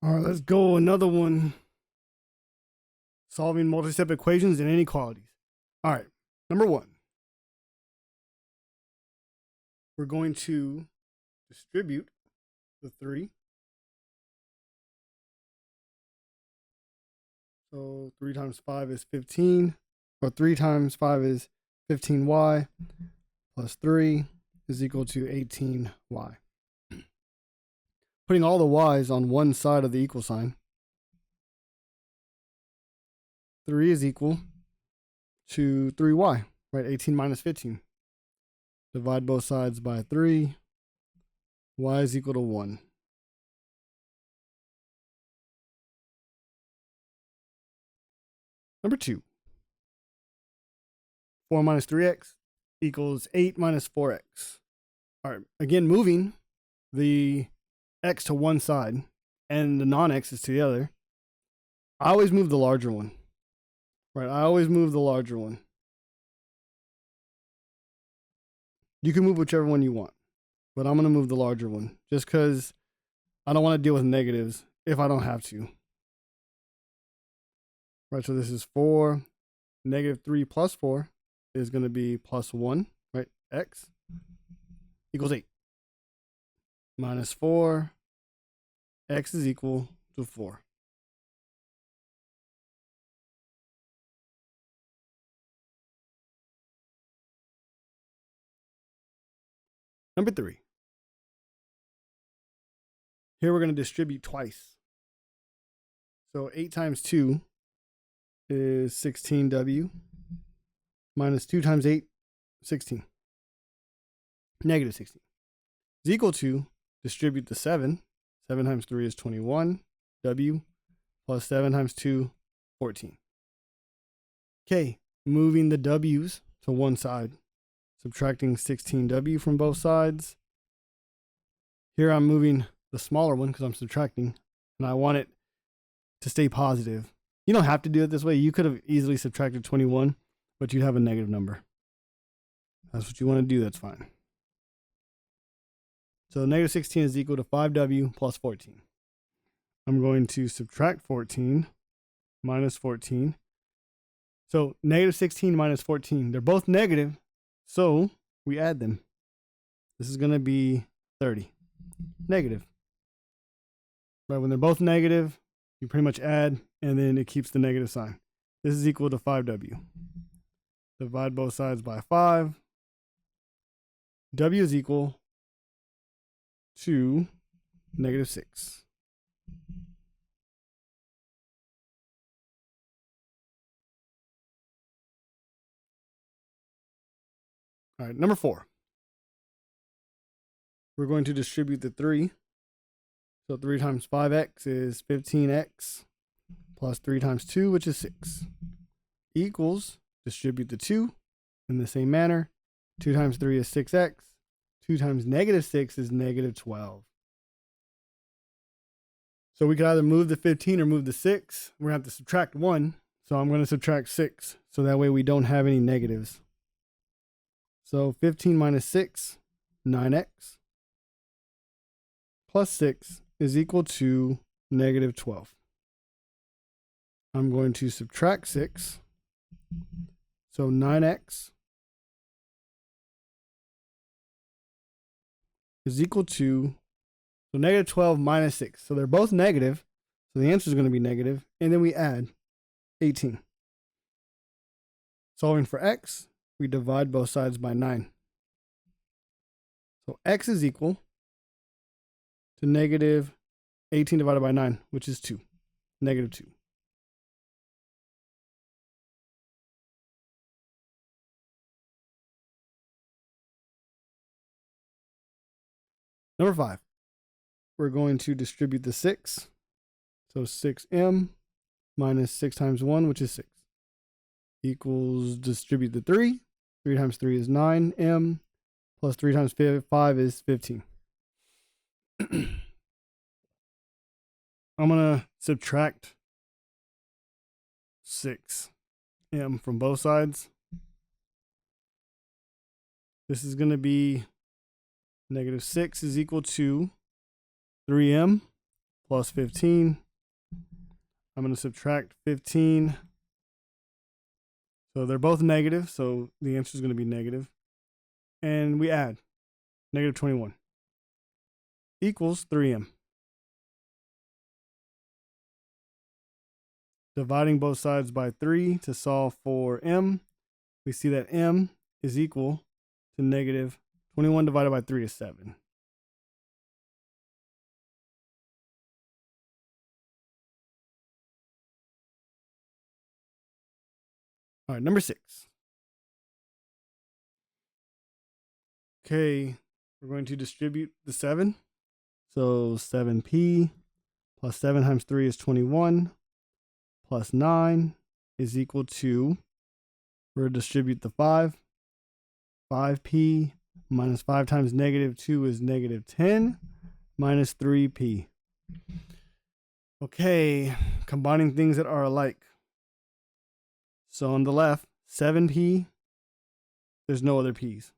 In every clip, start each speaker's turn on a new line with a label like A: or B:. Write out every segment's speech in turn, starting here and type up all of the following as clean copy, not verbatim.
A: All right, let's go another one. Solving multi-step equations and inequalities. All right, number one. We're going to distribute the 3. So 3 times 5 is 15, or 3 times 5 is 15y, plus 3 is equal to 18y. Putting all the y's on one side of the equal sign, 3 is equal to 3y, right? 18 minus 15. Divide both sides by 3. Y is equal to 1. Number 2. 4 minus 3x equals 8 minus 4x. All right, again, moving the x to one side and the non-x's to the other. I always move the larger one. Right, I always move the larger one. You can move whichever one you want, but I'm going to move the larger one just because I don't want to deal with negatives if I don't have to. Right, so this is 4. Negative 3 plus 4 is going to be plus 1, right? X equals 8. Minus 4. X is equal to 4. Number 3. Here we're going to distribute twice. So 8 times 2 is 16w. Minus 2 times 8, 16. Negative 16. Is equal to distribute the 7. 7 times 3 is 21. W plus 7 times 2, 14. Okay, moving the w's to one side. Subtracting 16w from both sides. Here I'm moving the smaller one because I'm subtracting, and I want it to stay positive. You don't have to do it this way. You could have easily subtracted 21, but you'd have a negative number. That's what you want to do. That's fine. So negative 16 is equal to 5w plus 14. I'm going to subtract 14 minus 14. So negative 16 minus 14, they're both negative, so we add them. This is going to be 30. Negative. Right, when they're both negative, you pretty much add, and then it keeps the negative sign. This is equal to 5w. Divide both sides by 5. W is equal to negative 6. All right, number 4. We're going to distribute the 3. So 3 times 5x is 15x plus 3 times 2, which is 6. Equals, distribute the 2 in the same manner. 2 times 3 is 6x. 2 times negative 6 is negative 12. So we could either move the 15 or move the 6. We're going to have to subtract 1. So I'm going to subtract 6. So that way we don't have any negatives. So 15 minus 6, 9x. Plus 6 is equal to negative 12. I'm going to subtract 6. So 9x is equal to, so negative 12 minus 6. So they're both negative. So the answer is going to be negative. And then we add 18. Solving for x, we divide both sides by 9. So x is equal to negative 18 divided by 9, which is 2. Negative 2. Number 5. We're going to distribute the 6. So 6m minus 6 times 1, which is 6. Equals distribute the 3. 3 times 3 is 9m. Plus 3 times 5 is 15. I'm going to subtract 6m from both sides. This is going to be negative 6 is equal to 3m plus 15. I'm going to subtract 15. So they're both negative, so the answer is going to be negative. And we add negative 21 equals 3m. Dividing both sides by 3 to solve for m, we see that m is equal to negative 21 divided by 3 is 7. All right, number 6. Okay, we're going to distribute the 7. So 7p plus 7 times 3 is 21 plus 9 is equal to, we're going to distribute the 5. 5p minus 5 times negative 2 is negative 10 minus 3p. Okay, combining things that are alike. So on the left, 7p, there's no other p's.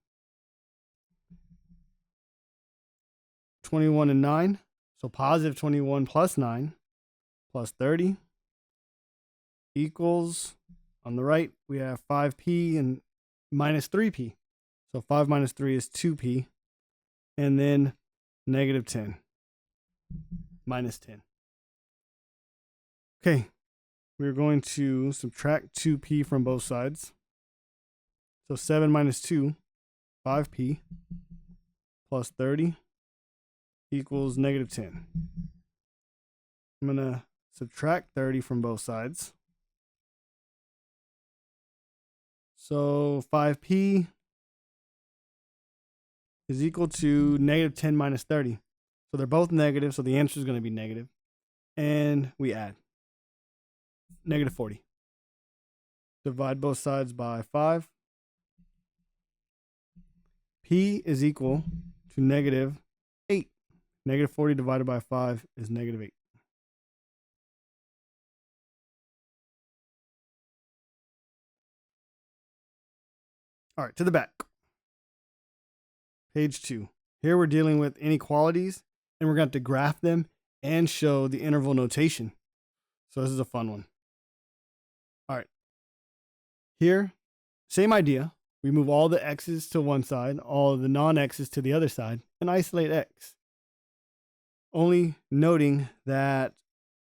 A: 21 and 9, so positive 21 plus 9 plus 30 equals, on the right, we have 5p and minus 3p. So 5 minus 3 is 2p, and then negative 10 minus 10. Okay, we're going to subtract 2p from both sides. So 7 minus 2, 5p, plus 30 equals negative 10. I'm going to subtract 30 from both sides. So 5p is equal to negative 10 minus 30. So they're both negative, so the answer is going to be negative. And we add negative 40. Divide both sides by 5. P is equal to negative 8. Negative 40 divided by 5 is negative 8. All right, to the back. Page 2. Here we're dealing with inequalities, and we're going to have to graph them and show the interval notation. So this is a fun one. All right. Here, same idea. We move all the x's to one side, all the non-x's to the other side, and isolate x. Only noting that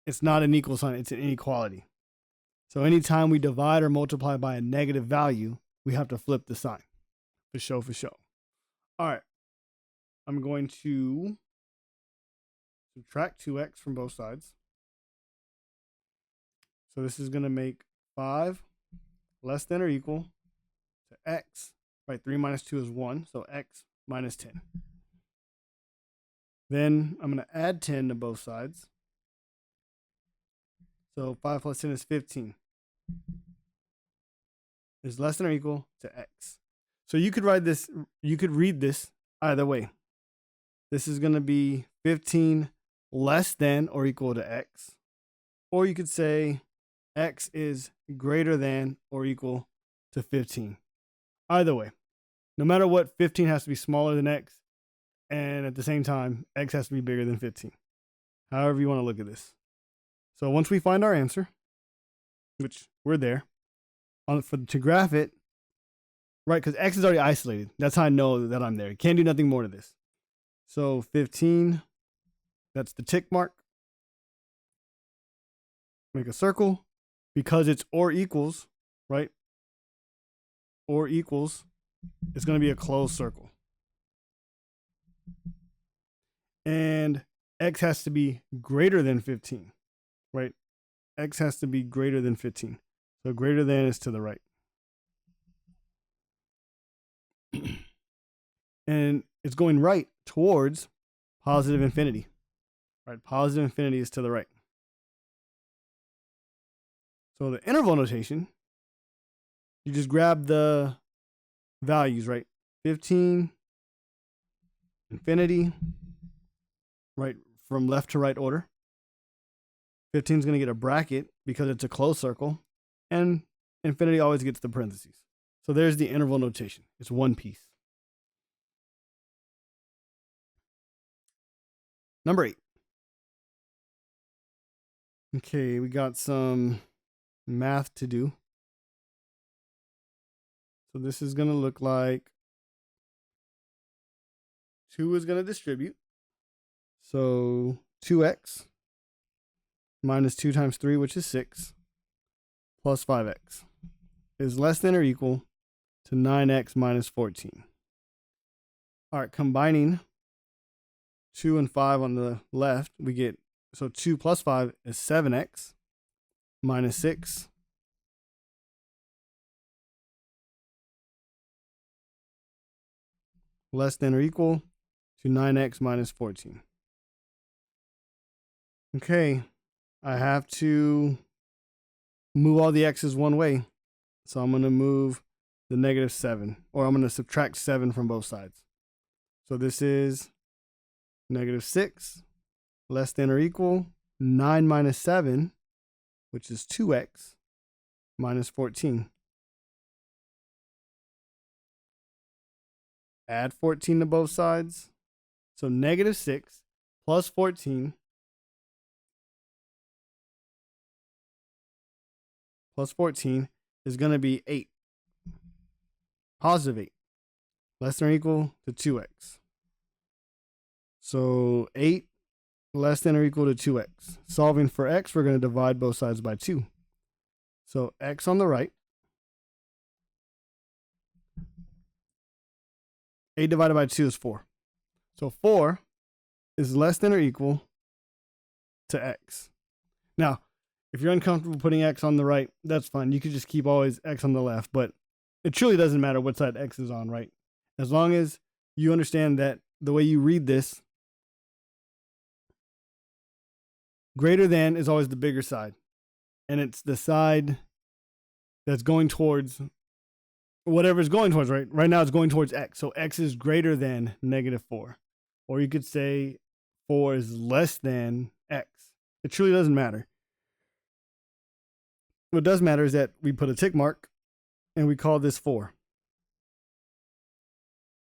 A: it's not an equal sign, it's an inequality. So anytime we divide or multiply by a negative value, we have to flip the sign. For show. All right. I'm going to subtract 2x from both sides. So this is going to make 5 less than or equal to x. Right, 3 minus 2 is 1, so x minus 10. Then I'm going to add 10 to both sides. So 5 plus 10 is 15. Is less than or equal to x. So you could read this either way. This is going to be 15 less than or equal to x. Or you could say x is greater than or equal to 15. Either way, no matter what, 15 has to be smaller than x, and at the same time, x has to be bigger than 15. However you want to look at this. So once we find our answer, which we're there, to graph it, right, because x is already isolated. That's how I know that I'm there. Can't do nothing more to this. So 15, that's the tick mark. Make a circle. Because it's or equals, right? Or equals, it's going to be a closed circle. And x has to be greater than 15, right? X has to be greater than 15. So greater than is to the right. And it's going right towards positive infinity. Right? Positive infinity is to the right. So the interval notation, you just grab the values, right? 15, infinity, right, from left to right order. 15 is going to get a bracket because it's a closed circle, and infinity always gets the parentheses. So there's the interval notation. It's one piece. Number 8. Okay, we got some math to do. So this is going to look like 2 is going to distribute. So 2x minus 2 times 3, which is 6, plus 5x is less than or equal to 9x minus 14. All right, combining 2 and 5 on the left, we get, so 2 plus 5 is 7x minus 6 less than or equal to 9x minus 14. Okay, I have to move all the x's one way. So I'm going to move the negative 7, or I'm going to subtract 7 from both sides. So this is negative 6 less than or equal 9 minus 7, which is 2x minus 14. Add 14 to both sides. So negative 6 plus 14 is going to be 8. Positive 8. Less than or equal to 2x. So 8 less than or equal to 2x. Solving for x, we're going to divide both sides by 2. So x on the right. 8 divided by 2 is 4. So 4 is less than or equal to x. Now, if you're uncomfortable putting x on the right, that's fine. You could just keep always x on the left, but it truly doesn't matter what side x is on, right? As long as you understand that the way you read this, greater than is always the bigger side. And it's the side that's going towards whatever it's going towards, right? Right now it's going towards x. So x is greater than negative 4. Or you could say 4 is less than x. It truly doesn't matter. What does matter is that we put a tick mark and we call this 4.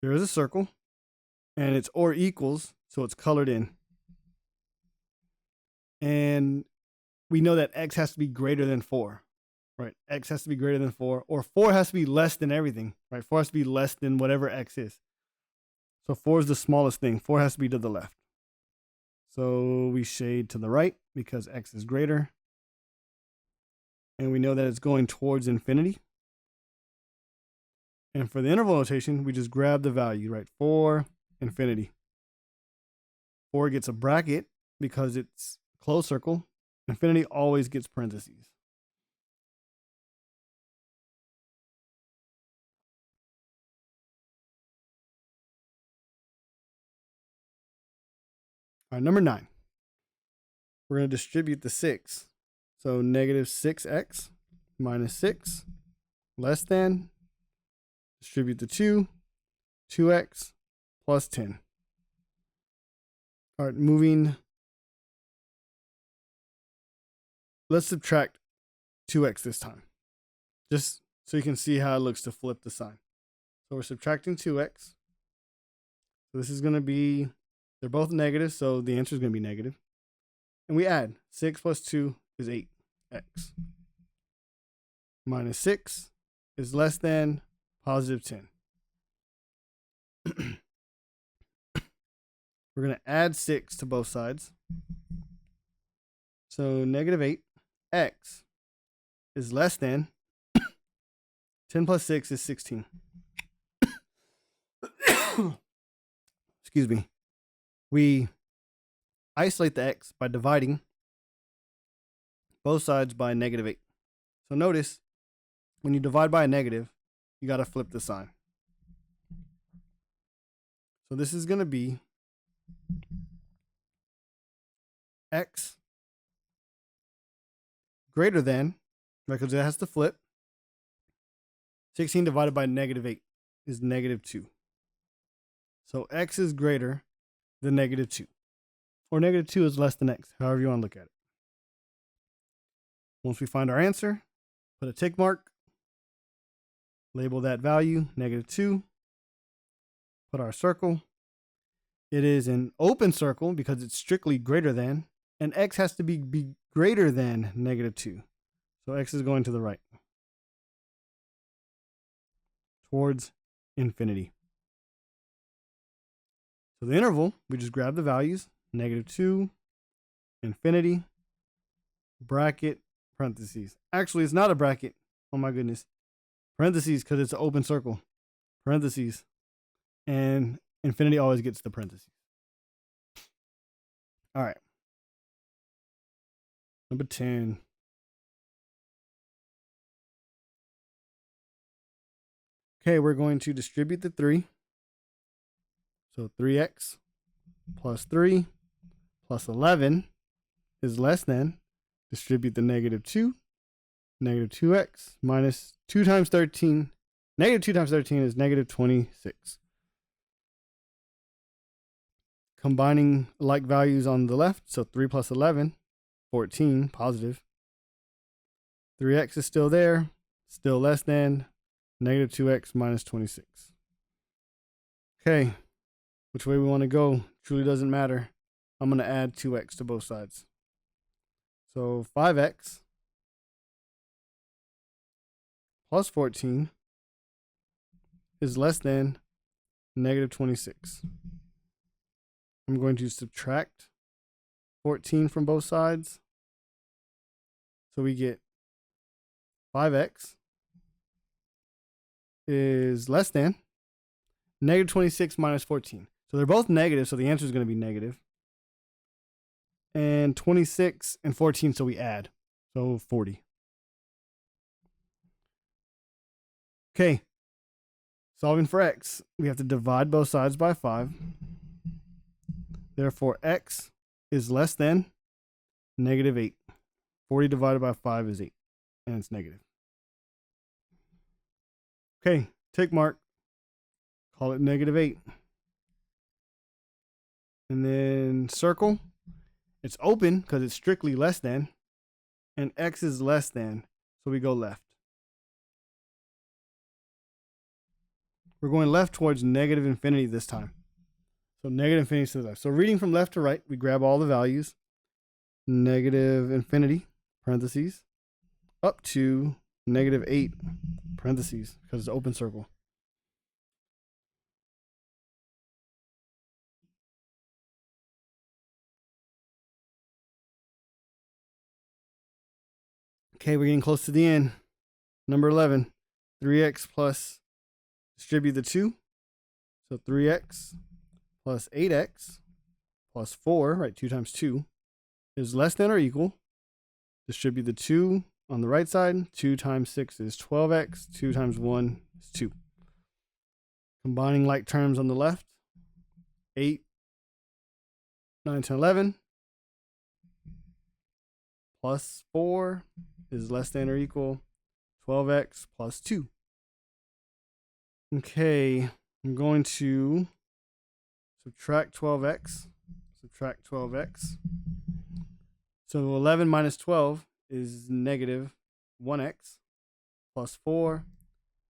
A: There is a circle and it's or equals, so it's colored in. And we know that x has to be greater than 4, right? X has to be greater than 4, or 4 has to be less than everything, right? 4 has to be less than whatever x is. So 4 is the smallest thing. 4 has to be to the left. So we shade to the right because x is greater. And we know that it's going towards infinity. And for the interval notation, we just grab the value, right? 4, infinity. 4 gets a bracket because it's closed circle. Infinity always gets parentheses. All right, number 9. We're going to distribute the 6. So negative 6x minus 6 less than, distribute the 2, 2x plus 10. All right, moving. Let's subtract 2x this time, just so you can see how it looks to flip the sign. So we're subtracting 2x. So this is going to be, they're both negative, so the answer is going to be negative. And we add 6 plus 2 is 8x. Minus 6 is less than positive 10. We're going to add 6 to both sides. So negative 8x is less than 10 plus 6 is 16. Excuse me. We isolate the x by dividing both sides by negative 8. So notice, when you divide by a negative, you got to flip the sign. So this is going to be x greater than, because it has to flip, 16 divided by negative 8 is negative 2. So x is greater than negative 2. Or negative 2 is less than x, however you want to look at it. Once we find our answer, put a tick mark, label that value, negative 2, put our circle. It is an open circle because it's strictly greater than, and x has to be greater than negative 2. So x is going to the right towards infinity. So the interval, we just grab the values, negative 2, infinity, bracket, parentheses. Actually, it's not a bracket. Oh my goodness. Parentheses, because it's an open circle. Parentheses. And infinity always gets the parentheses. All right. Number 10. Okay, we're going to distribute the 3. So 3x plus 3 plus 11 is less than, distribute the negative 2, negative 2x minus 2 times 13. Negative 2 times 13 is negative 26. Combining like values on the left, so 3 plus 11, 14, positive. 3x is still there, still less than, negative 2x minus 26. Okay, which way we want to go truly doesn't matter. I'm going to add 2x to both sides. So 5x plus 14 is less than negative 26. I'm going to subtract 14 from both sides. So we get 5x is less than negative 26 minus 14. So they're both negative, so the answer is going to be negative. And 26 and 14, so we add. So 40. Okay. Solving for x, we have to divide both sides by 5. Therefore, x is less than negative 8. 40 divided by 5 is 8, and it's negative. Okay, tick mark. Call it negative 8. And then circle. It's open because it's strictly less than, and x is less than, so we go left. We're going left towards negative infinity this time. So negative infinity to the left. So reading from left to right, we grab all the values. Negative infinity, parentheses, up to negative 8, parentheses, because it's an open circle. Okay, we're getting close to the end. Number 11, 3x plus, distribute the 2. So 3x plus 8x plus 4, right, 2 times 2, is less than or equal. Distribute the 2 on the right side. 2 times 6 is 12x. 2 times 1 is 2. Combining like terms on the left. 8, 9, 10, 11. Plus 4 is less than or equal 12x plus 2. Okay, I'm going to subtract 12x. Subtract 12x. So 11 minus 12 is negative 1x plus 4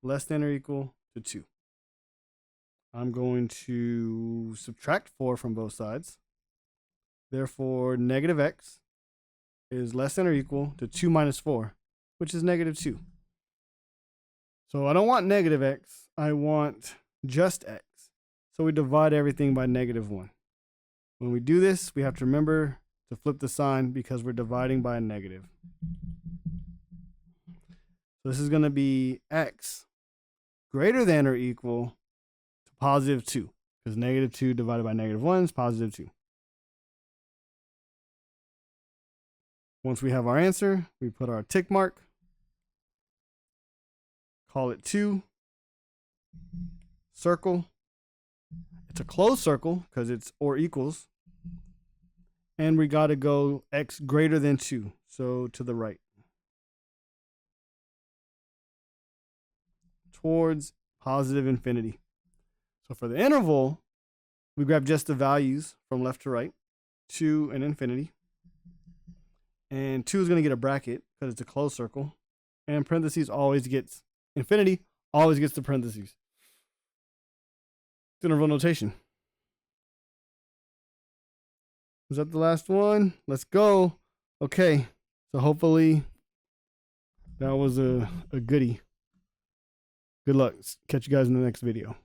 A: less than or equal to 2. I'm going to subtract 4 from both sides. Therefore, negative x is less than or equal to 2 minus 4, which is negative 2. So I don't want negative x. I want just x. So we divide everything by negative 1. When we do this, we have to remember to flip the sign because we're dividing by a negative. So this is going to be x greater than or equal to positive 2, because negative 2 divided by negative 1 is positive 2. Once we have our answer, we put our tick mark, call it 2, circle. It's a closed circle because it's or equals. And we got to go x greater than 2, so to the right. Towards positive infinity. So for the interval, we grab just the values from left to right, 2 and infinity. And 2 is going to get a bracket because it's a closed circle. And parentheses always gets, infinity always gets the parentheses. It's interval notation. Was that the last one? Let's go. Okay, so hopefully that was a goodie. Good luck. Catch you guys in the next video.